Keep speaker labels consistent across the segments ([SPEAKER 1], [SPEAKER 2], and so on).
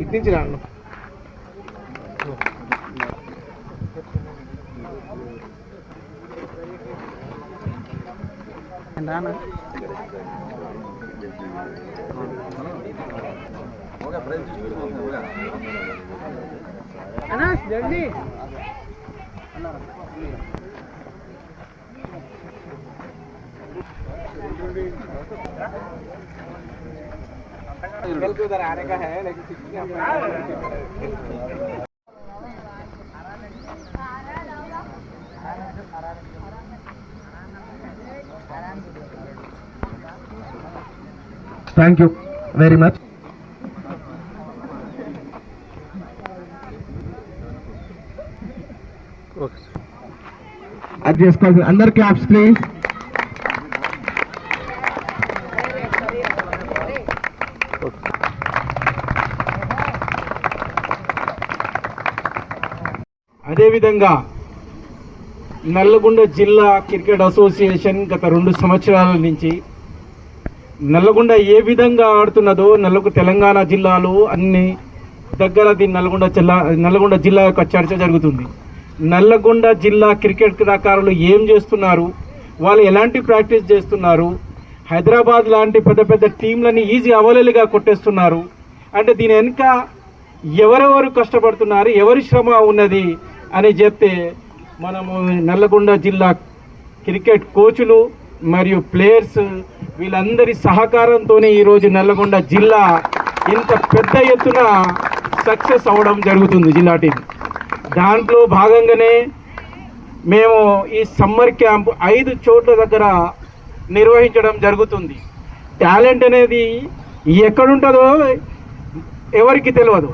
[SPEAKER 1] ఇటు నుంచి రాను. జల్దీ तो उधर आने का है लेकिन
[SPEAKER 2] थैंक यू वेरी मच. అది చేసుకోవాలి. అందరు క్లాప్స్ ప్లీజ్.
[SPEAKER 1] అదేవిధంగా నల్లగొండ జిల్లా క్రికెట్ అసోసియేషన్ గత 2 సంవత్సరాల నుంచి నల్లగొండ ఏ విధంగా ఆడుతున్నదో తెలంగాణ జిల్లాలో అన్ని దగ్గర దీని నల్లగొండ జిల్లా యొక్క చర్చ జరుగుతుంది. నల్లగొండ జిల్లా క్రికెట్ క్రీడాకారులు ఏం చేస్తున్నారు, వాళ్ళు ఎలాంటి ప్రాక్టీస్ చేస్తున్నారు, హైదరాబాద్ లాంటి పెద్ద పెద్ద టీంలని ఈజీ అవలేలుగా కొట్టేస్తున్నారు అంటే దీని వెనుక ఎవరెవరు కష్టపడుతున్నారు, ఎవరి శ్రమ ఉన్నది అని చెప్తే మనము నల్లగొండ జిల్లా క్రికెట్ కోచ్లు మరియు ప్లేయర్స్ వీళ్ళందరి సహకారంతోనే ఈరోజు నల్లగొండ జిల్లా ఇంత పెద్ద ఎత్తున సక్సెస్ అవ్వడం జరుగుతుంది జిల్లా టీం. దాంట్లో భాగంగానే మేము ఈ సమ్మర్ క్యాంప్ 5 చోట్ల దగ్గర నిర్వహించడం జరుగుతుంది. టాలెంట్ అనేది ఎక్కడుంటుందో ఎవరికి తెలియదు,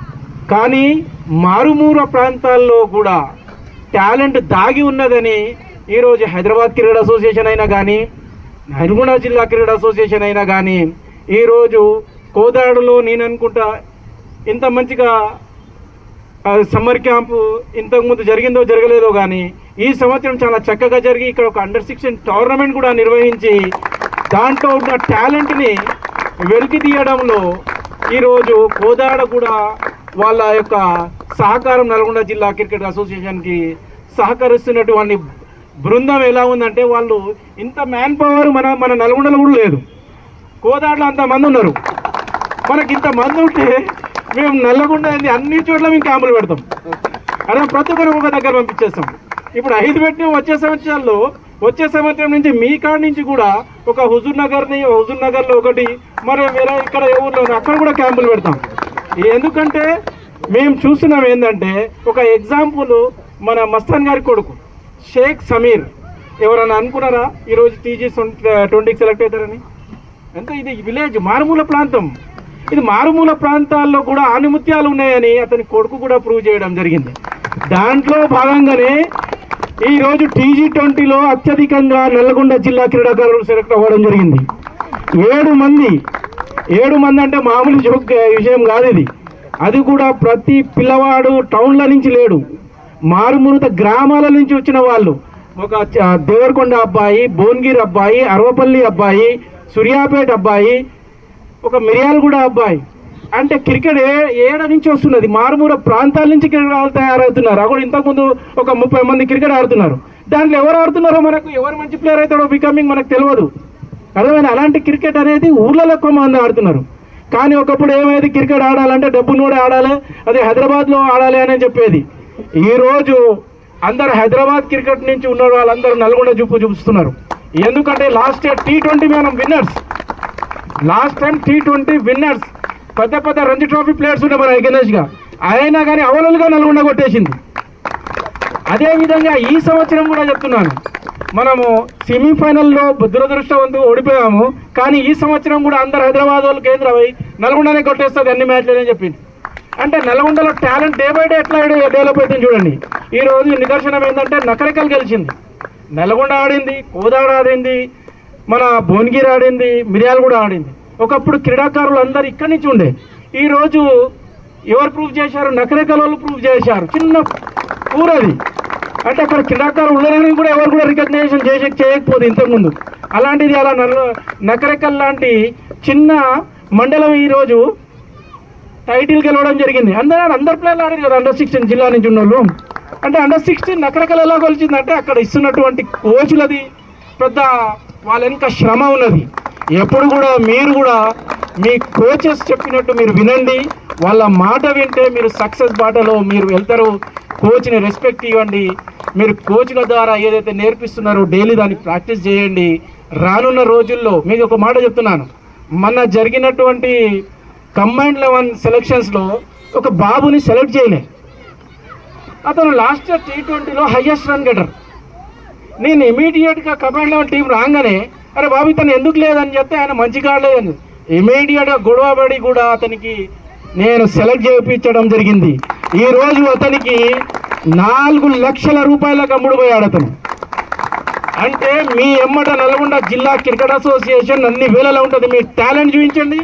[SPEAKER 1] కానీ మారుమూల ప్రాంతాల్లో కూడా టాలెంట్ దాగి ఉన్నదని ఈరోజు హైదరాబాద్ క్రికెట్ అసోసియేషన్ అయినా కానీ, నల్గొండ జిల్లా క్రికెట్ అసోసియేషన్ అయినా కానీ, ఈరోజు కోదాడలో నేను అనుకుంటా ఇంత మంచిగా సమ్మర్ క్యాంపు ఇంతకుముందు జరిగిందో జరగలేదో కానీ ఈ సంవత్సరం చాలా చక్కగా జరిగి ఇక్కడ ఒక అండర్-16 టోర్నమెంట్ కూడా నిర్వహించి దాంట్లో ఉన్న టాలెంట్ని వెలికి తీయడంలో ఈరోజు కోదాడ కూడా వాళ్ళ యొక్క సహకారం నల్గొండ జిల్లా క్రికెట్ అసోసియేషన్కి సహకరిస్తున్నటువంటి బృందం ఎలా ఉందంటే వాళ్ళు ఇంత మ్యాన్ పవర్ మన నల్గొండలో కూడా లేదు. కోదాడలో అంతమంది ఉన్నారు. మనకి ఇంతమంది ఉంటే మేము నల్లగొండ అన్ని చోట్ల మేము క్యాంపులు పెడతాం. అదే ప్రతి ఒక్కరికి ఒక దగ్గర పంపించేస్తాం. ఇప్పుడు 5 పెట్టిన వచ్చే సంవత్సరం నుంచి మీ కాడ నుంచి కూడా ఒక హుజూర్ నగర్లో ఒకటి, మరి వేరే ఇక్కడ ఊర్లో అక్కడ కూడా క్యాంపులు పెడతాం. ఎందుకంటే మేము చూస్తున్నాం ఏంటంటే ఒక ఎగ్జాంపుల్ మన మస్తాన్ గారి కొడుకు షేక్ సమీర్ ఎవరన్నా అనుకున్నారా ఈరోజు TG20కి సెలెక్ట్ అవుతారని? అంటే ఇది విలేజ్ మారుమూల ప్రాంతం. ఇది మారుమూల ప్రాంతాల్లో కూడా ఆనిముత్యాలు ఉన్నాయని అతని కొడుకు కూడా ప్రూవ్ చేయడం జరిగింది. దాంట్లో భాగంగానే ఈరోజు TG20లో అత్యధికంగా నల్లగొండ జిల్లా క్రీడాకారులు సెలెక్ట్ అవ్వడం జరిగింది. 7 మంది అంటే మామూలు విషయం కాదు ఇది. అది కూడా ప్రతి పిల్లవాడు టౌన్ల నుంచి లేడు, మారుమూల గ్రామాల నుంచి వచ్చిన వాళ్ళు. ఒక దేవరకొండ అబ్బాయి, భువనగిరి అబ్బాయి, అరవపల్లి అబ్బాయి, సూర్యాపేట అబ్బాయి, ఒక మిర్యాలగూడ అబ్బాయి. అంటే క్రికెట్ ఏడ నుంచి వస్తున్నది, మారుమూల ప్రాంతాల నుంచి క్రికెట్ తయారవుతున్నారు. అక్కడ ఇంతకుముందు ఒక 30 మంది క్రికెట్ ఆడుతున్నారు. దాంట్లో ఎవరు ఆడుతున్నారో మనకు, ఎవరు మంచి ప్లేయర్ అవుతాడో బికమింగ్ మనకు తెలియదు. అర్థమైనా? అలాంటి క్రికెట్ అనేది ఊళ్ళలో ఎక్కువ మంది ఆడుతున్నారు. కానీ ఒకప్పుడు ఏమైంది, క్రికెట్ ఆడాలంటే డబ్బునోడే ఆడాలి, అదే హైదరాబాద్లో ఆడాలి అని చెప్పేది. ఈరోజు అందరు హైదరాబాద్ క్రికెట్ నుంచి ఉన్న వాళ్ళందరూ నల్గొండ చూపిస్తున్నారు. ఎందుకంటే లాస్ట్ ఇయర్ T20 మనం winners, last time T20 winners, పెద్ద రంజీ ట్రోఫీ ప్లేయర్స్ ఉండే మన గణేష్గా, అయినా కానీ అవలలుగా నల్గొండ కొట్టేసింది. అదేవిధంగా ఈ సంవత్సరం కూడా చెప్తున్నాను, మనము సెమీఫైనల్లో దురదృష్టవంతు ఓడిపోయాము, కానీ ఈ సంవత్సరం కూడా అందరు హైదరాబాద్ వాళ్ళు కేంద్రమై నల్గొండనే కొట్టేస్తుంది అన్ని మ్యాచ్లు అని చెప్పింది. అంటే నల్గొండలో టాలెంట్ డే బై డే ఎట్లా డెవలప్ అవుతుంది చూడండి. ఈరోజు నిదర్శనం ఏంటంటే నకరికల్ గెలిచింది, నల్గొండ ఆడింది, కోదాడ ఆడింది, మన భువనగిరి ఆడింది, మిర్యాలగూడ ఆడింది. ఒకప్పుడు క్రీడాకారులు అందరు ఇక్కడి నుంచి ఉండే. ఈరోజు ఎవరు ప్రూవ్ చేశారు? నకరికల్ వాళ్ళు ప్రూవ్ చేశారు. చిన్న ఊరది, అంటే అక్కడ క్రీడాకారులు ఉండడానికి కూడా ఎవరు కూడా రికగ్నైజేషన్ చేయకపోతే ఇంతకుముందు. అలాంటిది అలా నకరేకల్ లాంటి చిన్న మండలం ఈరోజు టైటిల్ గెలవడం జరిగింది. అందరు ప్లేయర్లు ఆడారు కదా అండర్-16 జిల్లా నుంచి ఉన్న వాళ్ళు. అంటే అండర్-16 నకరేకల్ ఎలా కొలిచిందంటే అక్కడ ఇస్తున్నటువంటి కోచ్లది పెద్ద వాళ్ళ వెనుక శ్రమ ఉన్నది. ఎప్పుడు కూడా మీరు కూడా మీ కోచెస్ చెప్పినట్టు మీరు వినండి, వాళ్ళ మాట వింటే మీరు సక్సెస్ బాటలో మీరు వెళ్తారు. కోచ్ని రెస్పెక్ట్ ఇవ్వండి. మీరు కోచ్ల ద్వారా ఏదైతే నేర్పిస్తున్నారో డైలీ దాన్ని ప్రాక్టీస్ చేయండి. రానున్న రోజుల్లో మీకు ఒక మాట చెప్తున్నాను, మొన్న జరిగినటువంటి కంబైన్డ్ 11 సెలక్షన్స్లో ఒక బాబుని సెలెక్ట్ చేయలే. అతను లాస్ట్ ఇయర్ T20లో హైయెస్ట్ రన్ గెటర్. నేను ఇమీడియట్గా కంబైన్డ్ 11 టీం రాగానే అరే బాబు ఇతను ఎందుకు లేదని చెప్తే ఆయన మంచిగా ఆడలేదని ఇమీడియట్గా గొడవబడి కూడా అతనికి నేను సెలెక్ట్ చేయించడం జరిగింది. ఈరోజు అతనికి 4 లక్షల రూపాయలకు అమ్ముడు పోయాడు అతను. అంటే మీ ఎమ్మట నల్గొండ జిల్లా క్రికెట్ అసోసియేషన్ అన్ని వేలలో ఉంటుంది. మీ టాలెంట్ చూపించండి.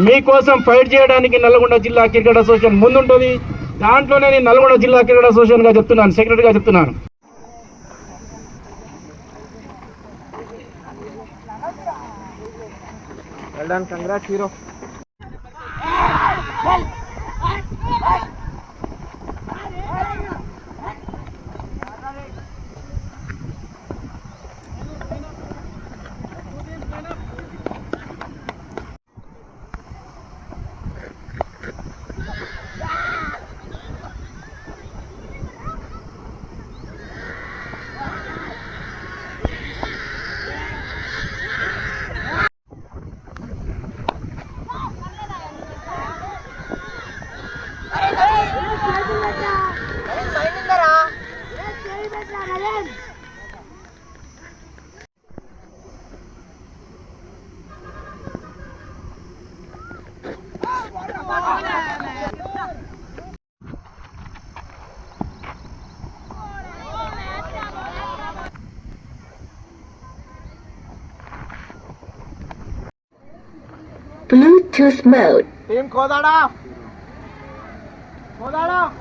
[SPEAKER 1] మీకోసం ఫైట్ చేయడానికి నల్గొండ జిల్లా క్రికెట్ అసోసియేషన్ ముందుంటుంది. దాంట్లోనే నేను నల్గొండ జిల్లా క్రికెట్ అసోసియేషన్గా చెప్తున్నాను, సెక్రటరీగా చెప్తున్నాను.
[SPEAKER 2] Well done, congrats, hero.
[SPEAKER 3] Bluetooth mode.
[SPEAKER 2] Team Kodada.